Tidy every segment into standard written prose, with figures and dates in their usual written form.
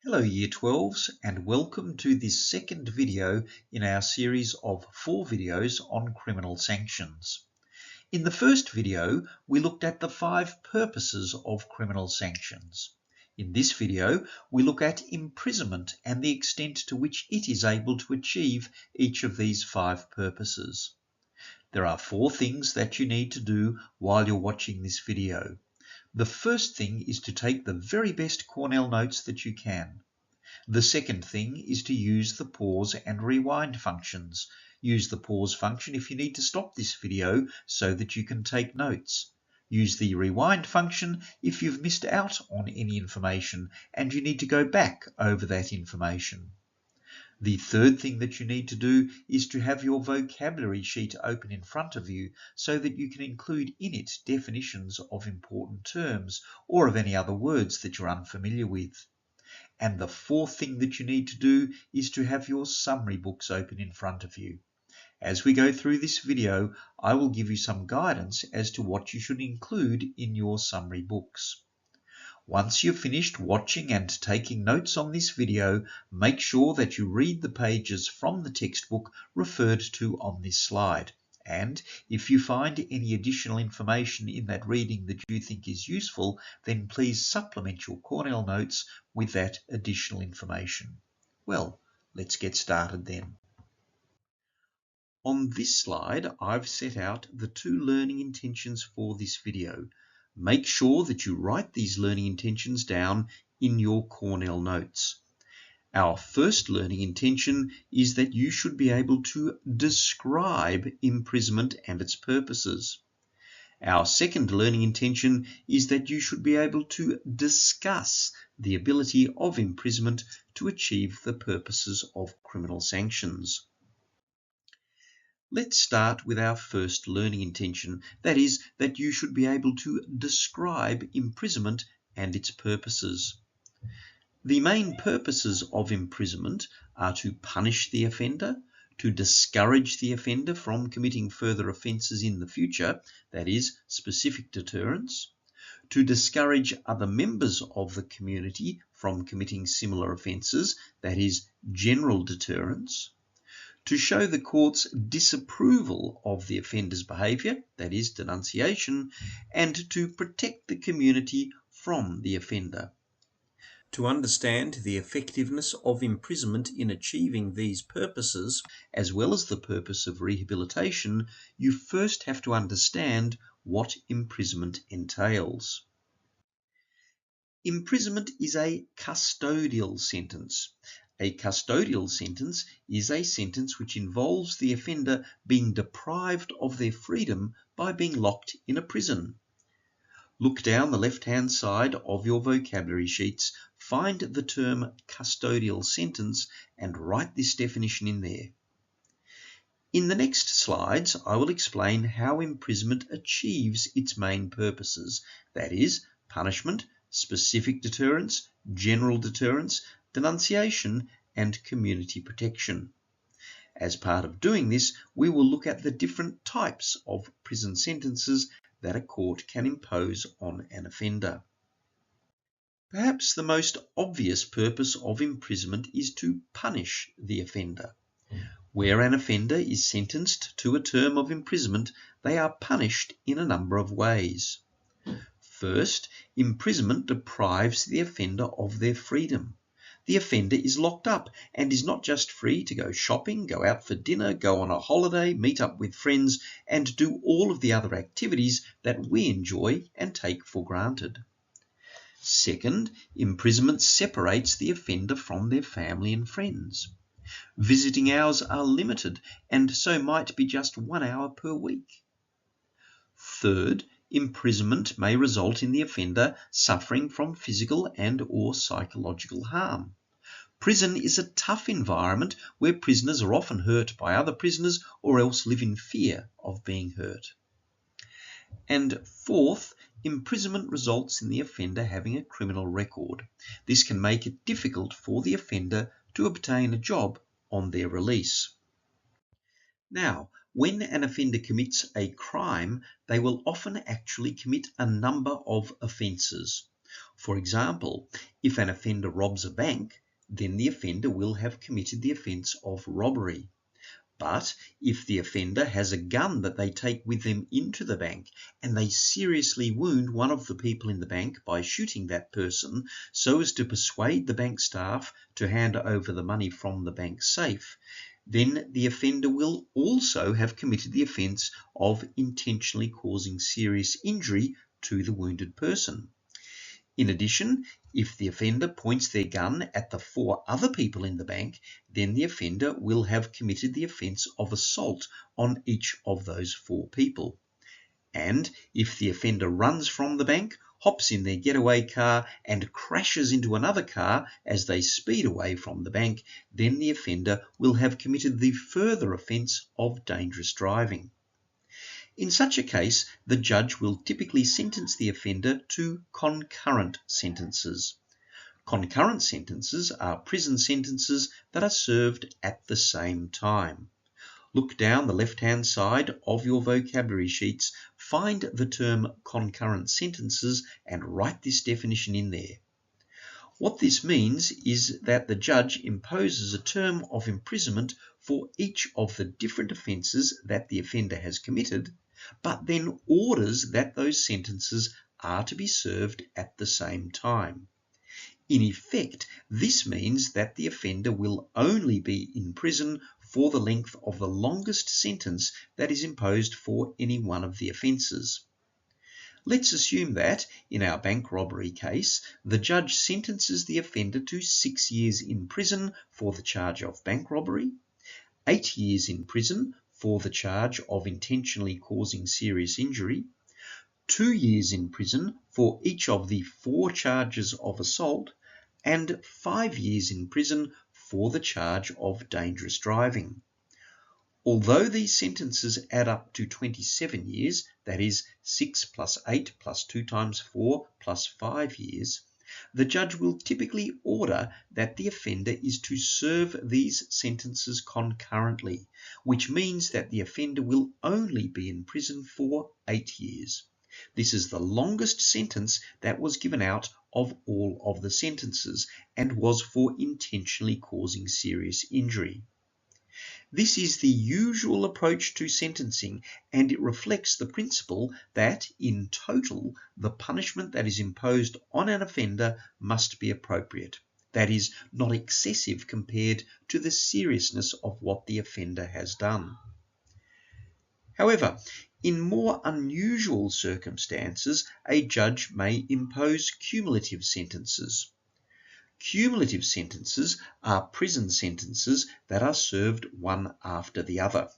Hello Year 12s and welcome to this second video in our series of 4 videos on criminal sanctions. In the first video we looked at the 5 purposes of criminal sanctions. In this video we look at imprisonment and the extent to which it is able to achieve each of these 5 purposes. There are 4 things that you need to do while you're watching this video. The first thing is to take the very best Cornell notes that you can. The second thing is to use the pause and rewind functions. Use the pause function if you need to stop this video so that you can take notes. Use the rewind function if you've missed out on any information and you need to go back over that information. The third thing that you need to do is to have your vocabulary sheet open in front of you so that you can include in it definitions of important terms or of any other words that you're unfamiliar with. And the fourth thing that you need to do is to have your summary books open in front of you. As we go through this video, I will give you some guidance as to what you should include in your summary books. Once you've finished watching and taking notes on this video, make sure that you read the pages from the textbook referred to on this slide. And if you find any additional information in that reading that you think is useful, then please supplement your Cornell notes with that additional information. Well, let's get started then. On this slide, I've set out the 2 learning intentions for this video. Make sure that you write these learning intentions down in your Cornell notes. Our first learning intention is that you should be able to describe imprisonment and its purposes. Our second learning intention is that you should be able to discuss the ability of imprisonment to achieve the purposes of criminal sanctions. Let's start with our first learning intention, that is, that you should be able to describe imprisonment and its purposes. The main purposes of imprisonment are to punish the offender, to discourage the offender from committing further offences in the future, that is, specific deterrence, to discourage other members of the community from committing similar offences, that is, general deterrence, to show the court's disapproval of the offender's behaviour, that is, denunciation, and to protect the community from the offender. To understand the effectiveness of imprisonment in achieving these purposes, as well as the purpose of rehabilitation, you first have to understand what imprisonment entails. Imprisonment is a custodial sentence. A custodial sentence is a sentence which involves the offender being deprived of their freedom by being locked in a prison. Look down the left-hand side of your vocabulary sheets, find the term custodial sentence and write this definition in there. In the next slides, I will explain how imprisonment achieves its main purposes, that is, punishment, specific deterrence, general deterrence, denunciation, and community protection. As part of doing this, we will look at the different types of prison sentences that a court can impose on an offender. Perhaps the most obvious purpose of imprisonment is to punish the offender. Where an offender is sentenced to a term of imprisonment, they are punished in a number of ways. First, imprisonment deprives the offender of their freedom. The offender is locked up and is not just free to go shopping, go out for dinner, go on a holiday, meet up with friends, and do all of the other activities that we enjoy and take for granted. Second, imprisonment separates the offender from their family and friends. Visiting hours are limited and so might be just 1 hour per week. Third, imprisonment may result in the offender suffering from physical and/or psychological harm. Prison is a tough environment where prisoners are often hurt by other prisoners or else live in fear of being hurt. And fourth, imprisonment results in the offender having a criminal record. This can make it difficult for the offender to obtain a job on their release. Now, when an offender commits a crime, they will often actually commit a number of offences. For example, if an offender robs a bank, then the offender will have committed the offence of robbery. But if the offender has a gun that they take with them into the bank and they seriously wound one of the people in the bank by shooting that person so as to persuade the bank staff to hand over the money from the bank safe, then the offender will also have committed the offence of intentionally causing serious injury to the wounded person. In addition, if the offender points their gun at the 4 other people in the bank, then the offender will have committed the offence of assault on each of those 4 people. And if the offender runs from the bank, hops in their getaway car and crashes into another car as they speed away from the bank, then the offender will have committed the further offence of dangerous driving. In such a case, the judge will typically sentence the offender to concurrent sentences. Concurrent sentences are prison sentences that are served at the same time. Look down the left-hand side of your vocabulary sheets, find the term concurrent sentences and write this definition in there. What this means is that the judge imposes a term of imprisonment for each of the different offences that the offender has committed, but then orders that those sentences are to be served at the same time. In effect, this means that the offender will only be in prison for the length of the longest sentence that is imposed for any one of the offences. Let's assume that, in our bank robbery case, the judge sentences the offender to 6 years in prison for the charge of bank robbery, 8 years in prison for the charge of intentionally causing serious injury, 2 years in prison for each of the 4 charges of assault, and 5 years in prison for the charge of dangerous driving. Although these sentences add up to 27 years, that is 6 plus 8 plus 2 times 4 plus 5 years, the judge will typically order that the offender is to serve these sentences concurrently, which means that the offender will only be in prison for 8 years. This is the longest sentence that was given out of all of the sentences and was for intentionally causing serious injury. This is the usual approach to sentencing, and it reflects the principle that, in total, the punishment that is imposed on an offender must be appropriate. That is, not excessive compared to the seriousness of what the offender has done. However, in more unusual circumstances, a judge may impose cumulative sentences. Cumulative sentences are prison sentences that are served one after the other.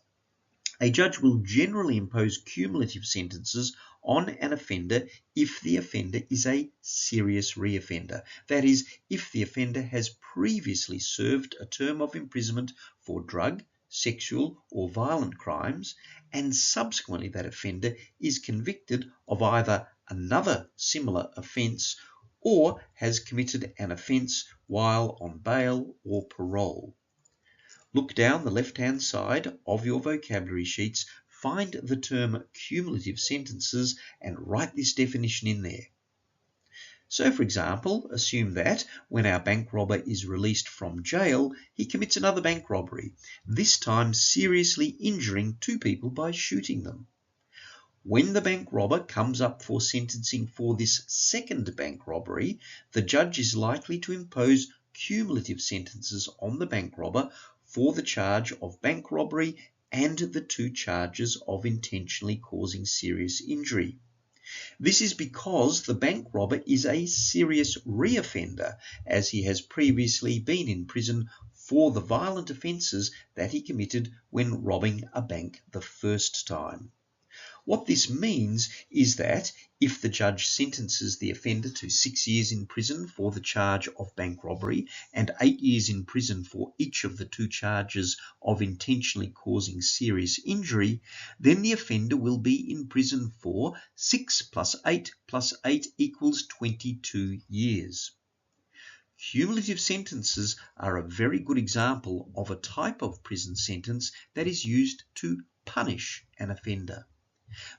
A judge will generally impose cumulative sentences on an offender if the offender is a serious reoffender. That is, if the offender has previously served a term of imprisonment for drug, sexual, or violent crimes, and subsequently that offender is convicted of either another similar offence or has committed an offence while on bail or parole. Look down the left-hand side of your vocabulary sheets, find the term cumulative sentences and write this definition in there. So, for example, assume that when our bank robber is released from jail, he commits another bank robbery, this time seriously injuring 2 people by shooting them. When the bank robber comes up for sentencing for this second bank robbery, the judge is likely to impose cumulative sentences on the bank robber for the charge of bank robbery and the 2 charges of intentionally causing serious injury. This is because the bank robber is a serious reoffender, as he has previously been in prison for the violent offences that he committed when robbing a bank the first time. What this means is that if the judge sentences the offender to 6 years in prison for the charge of bank robbery and 8 years in prison for each of the 2 charges of intentionally causing serious injury, then the offender will be in prison for 6 plus 8 plus 8 equals 22 years. Cumulative sentences are a very good example of a type of prison sentence that is used to punish an offender.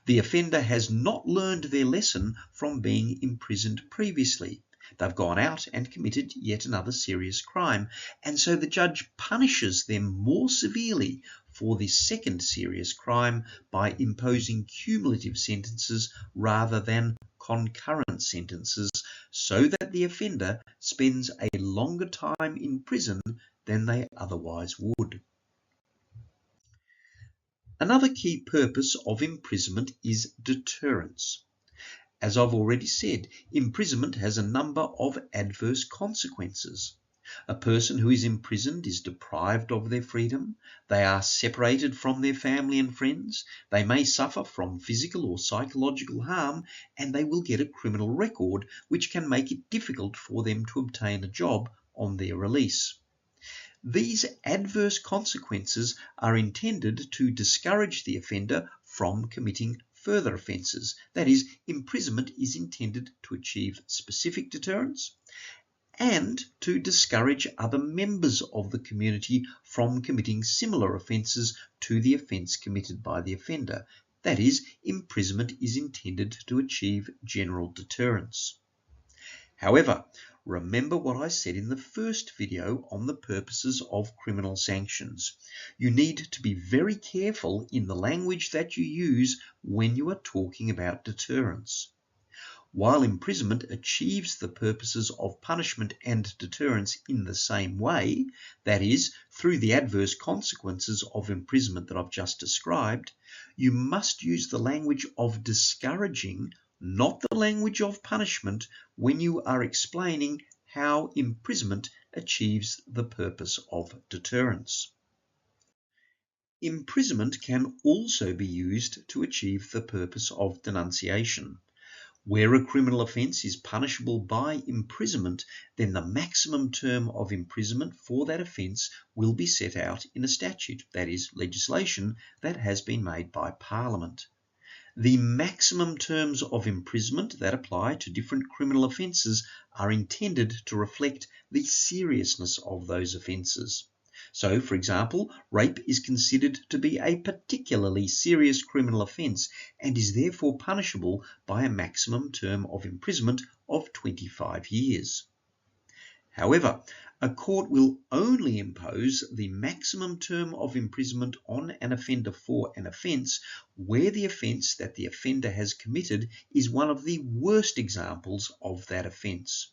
The offender has not learned their lesson from being imprisoned previously. They've gone out and committed yet another serious crime, and so the judge punishes them more severely for this second serious crime by imposing cumulative sentences rather than concurrent sentences, so that the offender spends a longer time in prison than they otherwise would. Another key purpose of imprisonment is deterrence. As I've already said, imprisonment has a number of adverse consequences. A person who is imprisoned is deprived of their freedom, they are separated from their family and friends, they may suffer from physical or psychological harm, and they will get a criminal record which can make it difficult for them to obtain a job on their release. These adverse consequences are intended to discourage the offender from committing further offences. That is, imprisonment is intended to achieve specific deterrence and to discourage other members of the community from committing similar offences to the offence committed by the offender. That is, imprisonment is intended to achieve general deterrence. However, remember what I said in the first video on the purposes of criminal sanctions. You need to be very careful in the language that you use when you are talking about deterrence. While imprisonment achieves the purposes of punishment and deterrence in the same way, that is, through the adverse consequences of imprisonment that I've just described, you must use the language of discouraging, not the language of punishment, when you are explaining how imprisonment achieves the purpose of deterrence. Imprisonment can also be used to achieve the purpose of denunciation. Where a criminal offence is punishable by imprisonment, then the maximum term of imprisonment for that offence will be set out in a statute, that is, legislation that has been made by Parliament. The maximum terms of imprisonment that apply to different criminal offences are intended to reflect the seriousness of those offences. So, for example, rape is considered to be a particularly serious criminal offence and is therefore punishable by a maximum term of imprisonment of 25 years. However, a court will only impose the maximum term of imprisonment on an offender for an offence where the offence that the offender has committed is one of the worst examples of that offence.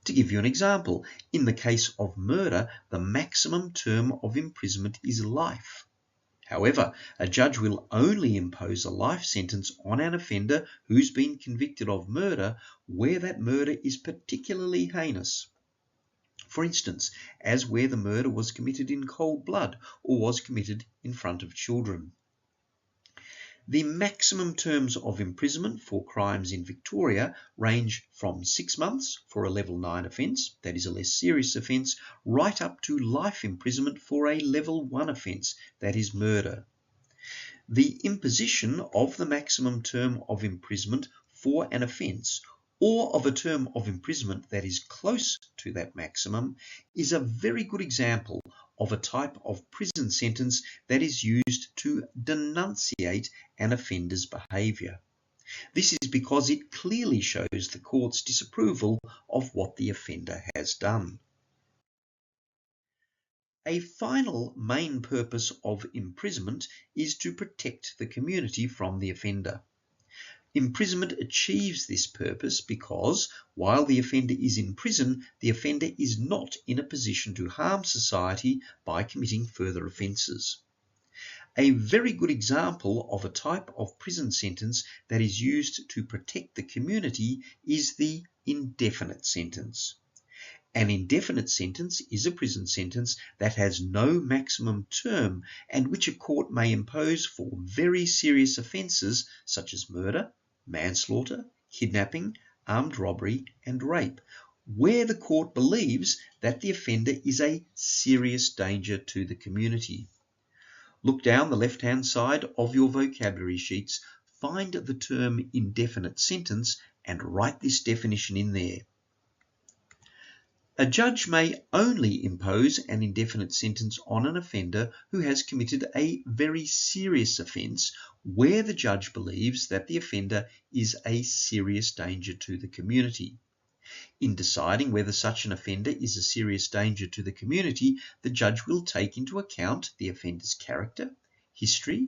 To give you an example, in the case of murder, the maximum term of imprisonment is life. However, a judge will only impose a life sentence on an offender who's been convicted of murder where that murder is particularly heinous. For instance, as where the murder was committed in cold blood or was committed in front of children. The maximum terms of imprisonment for crimes in Victoria range from 6 months for a level 9 offence, that is a less serious offence, right up to life imprisonment for a level 1 offence, that is murder. The imposition of the maximum term of imprisonment for an offence or of a term of imprisonment that is close to that maximum is a very good example of a type of prison sentence that is used to denunciate an offender's behaviour. This is because it clearly shows the court's disapproval of what the offender has done. A final main purpose of imprisonment is to protect the community from the offender. Imprisonment achieves this purpose because, while the offender is in prison, the offender is not in a position to harm society by committing further offences. A very good example of a type of prison sentence that is used to protect the community is the indefinite sentence. An indefinite sentence is a prison sentence that has no maximum term and which a court may impose for very serious offences such as murder, manslaughter, kidnapping, armed robbery, and rape, where the court believes that the offender is a serious danger to the community. Look down the left-hand side of your vocabulary sheets, find the term indefinite sentence, and write this definition in there. A judge may only impose an indefinite sentence on an offender who has committed a very serious offence where the judge believes that the offender is a serious danger to the community. In deciding whether such an offender is a serious danger to the community, the judge will take into account the offender's character, history,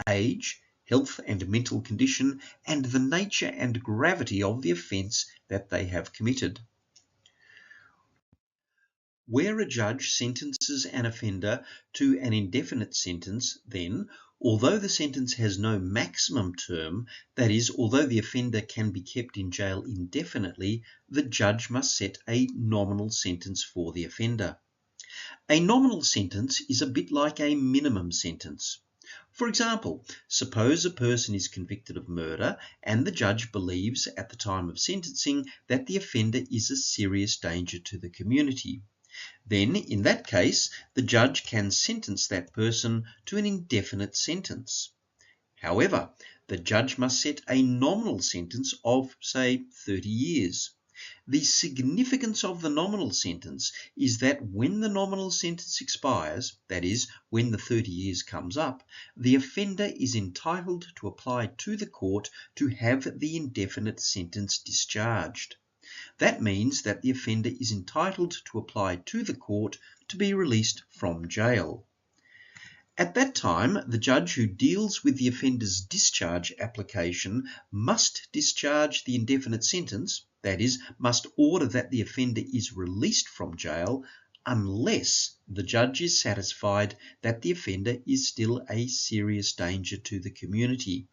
age, health and mental condition, and the nature and gravity of the offence that they have committed. Where a judge sentences an offender to an indefinite sentence, then, although the sentence has no maximum term, that is, although the offender can be kept in jail indefinitely, the judge must set a nominal sentence for the offender. A nominal sentence is a bit like a minimum sentence. For example, suppose a person is convicted of murder and the judge believes at the time of sentencing that the offender is a serious danger to the community. Then, in that case, the judge can sentence that person to an indefinite sentence. However, the judge must set a nominal sentence of, say, 30 years. The significance of the nominal sentence is that when the nominal sentence expires, that is, when the 30 years comes up, the offender is entitled to apply to the court to have the indefinite sentence discharged. That means that the offender is entitled to apply to the court to be released from jail. At that time, the judge who deals with the offender's discharge application must discharge the indefinite sentence, that is, must order that the offender is released from jail, unless the judge is satisfied that the offender is still a serious danger to the community.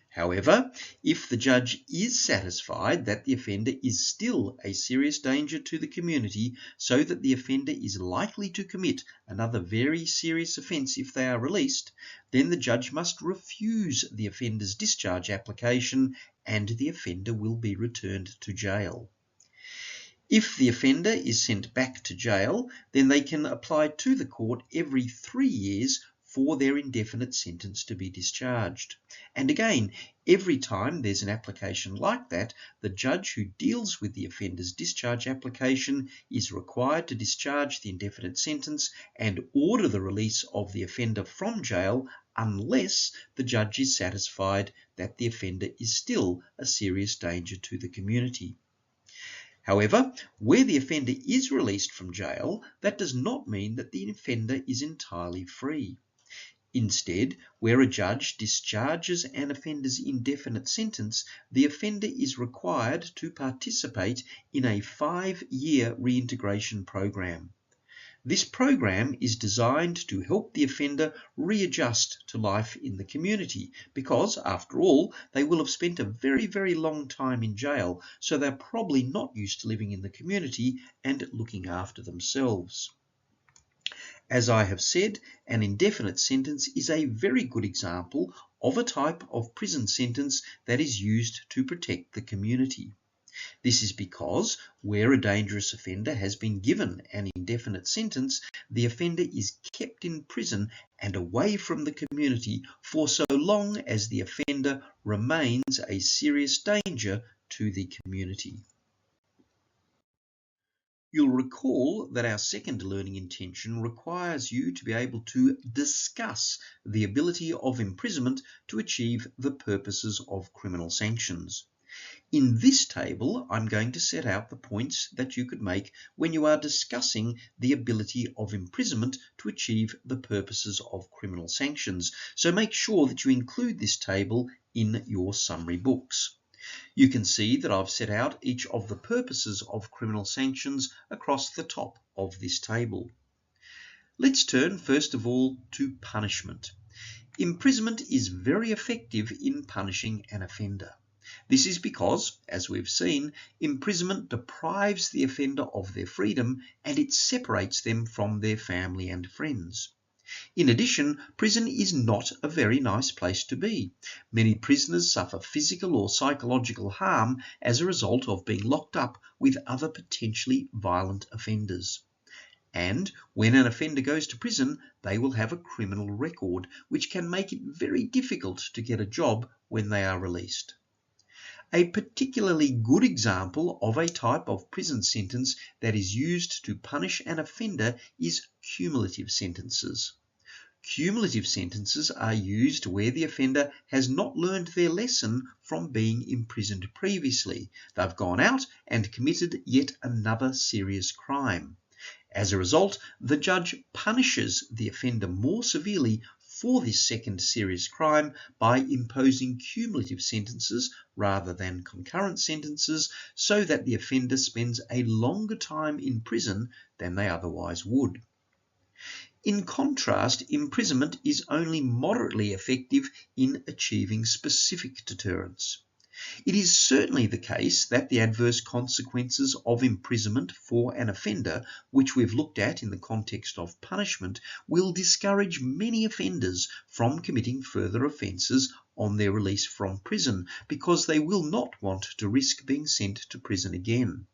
However, if the judge is satisfied that the offender is still a serious danger to the community, so that the offender is likely to commit another very serious offence if they are released, then the judge must refuse the offender's discharge application and the offender will be returned to jail. If the offender is sent back to jail, then they can apply to the court every 3 years for their indefinite sentence to be discharged. And again, every time there's an application like that, the judge who deals with the offender's discharge application is required to discharge the indefinite sentence and order the release of the offender from jail unless the judge is satisfied that the offender is still a serious danger to the community. However, where the offender is released from jail, that does not mean that the offender is entirely free. Instead, where a judge discharges an offender's indefinite sentence, the offender is required to participate in a 5-year reintegration program. This program is designed to help the offender readjust to life in the community because, after all, they will have spent a very, very long time in jail, so they're probably not used to living in the community and looking after themselves. As I have said, an indefinite sentence is a very good example of a type of prison sentence that is used to protect the community. This is because where a dangerous offender has been given an indefinite sentence, the offender is kept in prison and away from the community for so long as the offender remains a serious danger to the community. You'll recall that our second learning intention requires you to be able to discuss the ability of imprisonment to achieve the purposes of criminal sanctions. In this table, I'm going to set out the points that you could make when you are discussing the ability of imprisonment to achieve the purposes of criminal sanctions. So make sure that you include this table in your summary books. You can see that I've set out each of the purposes of criminal sanctions across the top of this table. Let's turn first of all to punishment. Imprisonment is very effective in punishing an offender. This is because, as we've seen, imprisonment deprives the offender of their freedom and it separates them from their family and friends. In addition, prison is not a very nice place to be. Many prisoners suffer physical or psychological harm as a result of being locked up with other potentially violent offenders. And when an offender goes to prison, they will have a criminal record, which can make it very difficult to get a job when they are released. A particularly good example of a type of prison sentence that is used to punish an offender is cumulative sentences. Cumulative sentences are used where the offender has not learned their lesson from being imprisoned previously. They've gone out and committed yet another serious crime. As a result, the judge punishes the offender more severely for this second serious crime by imposing cumulative sentences rather than concurrent sentences, so that the offender spends a longer time in prison than they otherwise would. In contrast, imprisonment is only moderately effective in achieving specific deterrence. It is certainly the case that the adverse consequences of imprisonment for an offender, which we've looked at in the context of punishment, will discourage many offenders from committing further offences on their release from prison, because they will not want to risk being sent to prison again.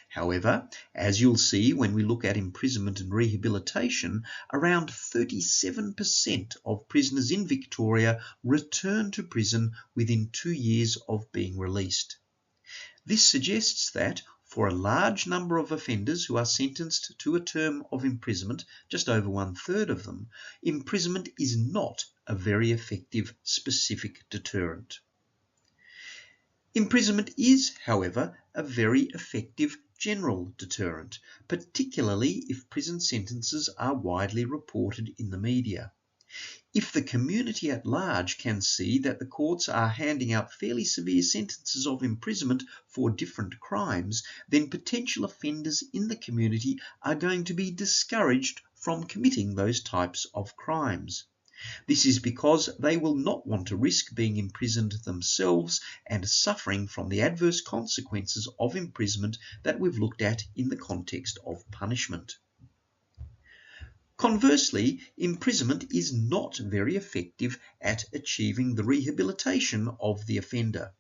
However, as you'll see when we look at imprisonment and rehabilitation, around 37% of prisoners in Victoria return to prison within 2 years of being released. This suggests that for a large number of offenders who are sentenced to a term of imprisonment, just over 1/3 of them, imprisonment is not a very effective specific deterrent. Imprisonment is, however, a very effective general deterrent, particularly if prison sentences are widely reported in the media. If the community at large can see that the courts are handing out fairly severe sentences of imprisonment for different crimes, then potential offenders in the community are going to be discouraged from committing those types of crimes. This is because they will not want to risk being imprisoned themselves and suffering from the adverse consequences of imprisonment that we've looked at in the context of punishment. Conversely, imprisonment is not very effective at achieving the rehabilitation of the offender.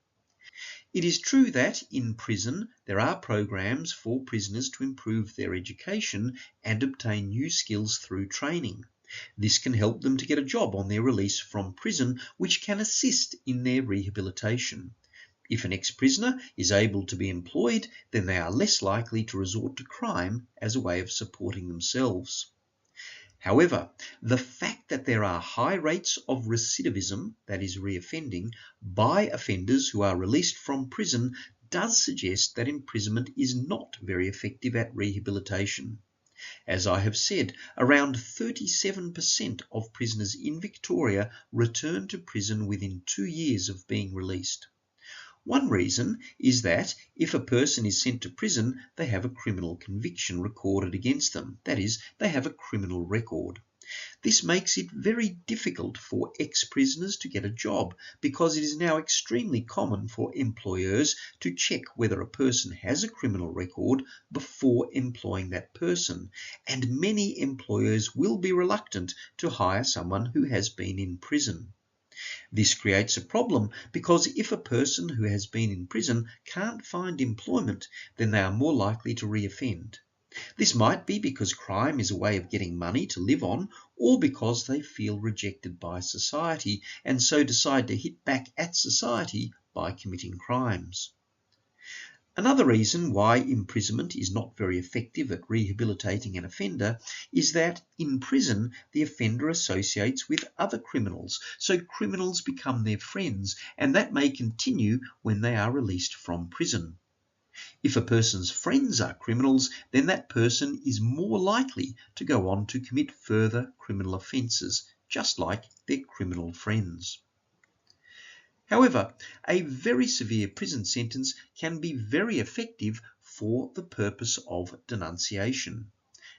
It is true that in prison there are programs for prisoners to improve their education and obtain new skills through training. This can help them to get a job on their release from prison, which can assist in their rehabilitation. If an ex-prisoner is able to be employed, then they are less likely to resort to crime as a way of supporting themselves. However, the fact that there are high rates of recidivism, that is reoffending, by offenders who are released from prison does suggest that imprisonment is not very effective at rehabilitation. As I have said, around 37% of prisoners in Victoria return to prison within 2 years of being released. One reason is that if a person is sent to prison, they have a criminal conviction recorded against them. That is, they have a criminal record. This makes it very difficult for ex-prisoners to get a job, because it is now extremely common for employers to check whether a person has a criminal record before employing that person, and many employers will be reluctant to hire someone who has been in prison. This creates a problem because if a person who has been in prison can't find employment, then they are more likely to reoffend. This might be because crime is a way of getting money to live on, or because they feel rejected by society and so decide to hit back at society by committing crimes. Another reason why imprisonment is not very effective at rehabilitating an offender is that in prison the offender associates with other criminals, so criminals become their friends, and that may continue when they are released from prison. If a person's friends are criminals, then that person is more likely to go on to commit further criminal offences, just like their criminal friends. However, a very severe prison sentence can be very effective for the purpose of denunciation.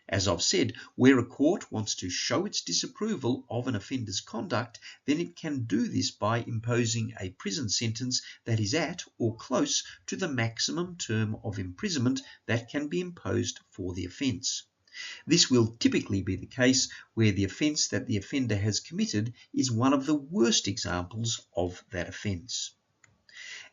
As I've said, where a court wants to show its disapproval of an offender's conduct, then it can do this by imposing a prison sentence that is at or close to the maximum term of imprisonment that can be imposed for the offence. This will typically be the case where the offence that the offender has committed is one of the worst examples of that offence.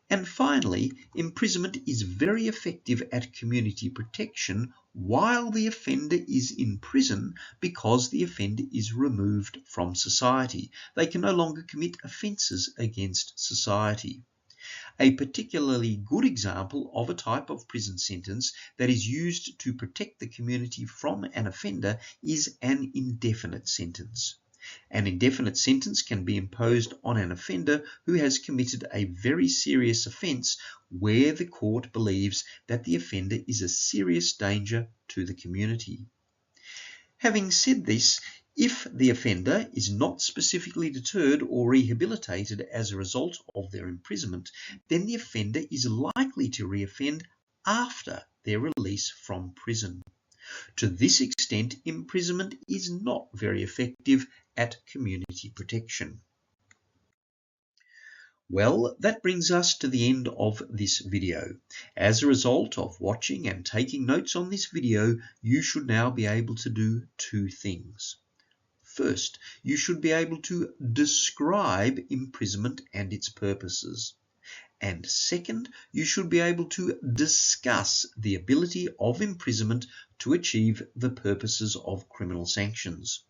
And finally, imprisonment is very effective at community protection while the offender is in prison, because the offender is removed from society. They can no longer commit offences against society. A particularly good example of a type of prison sentence that is used to protect the community from an offender is an indefinite sentence. An indefinite sentence can be imposed on an offender who has committed a very serious offence where the court believes that the offender is a serious danger to the community. Having said this, if the offender is not specifically deterred or rehabilitated as a result of their imprisonment, then the offender is likely to reoffend after their release from prison. To this extent, imprisonment is not very effective at community protection. Well, that brings us to the end of this video. As a result of watching and taking notes on this video, you should now be able to do two things. First, you should be able to describe imprisonment and its purposes. And second, you should be able to discuss the ability of imprisonment to achieve the purposes of criminal sanctions.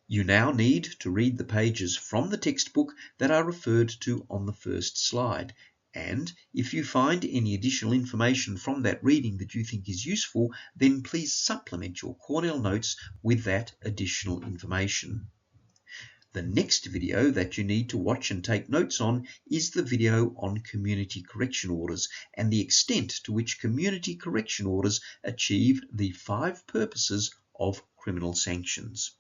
You now need to read the pages from the textbook that are referred to on the first slide. And if you find any additional information from that reading that you think is useful, then please supplement your Cornell notes with that additional information. The next video that you need to watch and take notes on is the video on community correction orders and the extent to which community correction orders achieve the 5 purposes of criminal sanctions.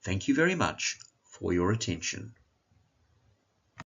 Thank you very much for your attention.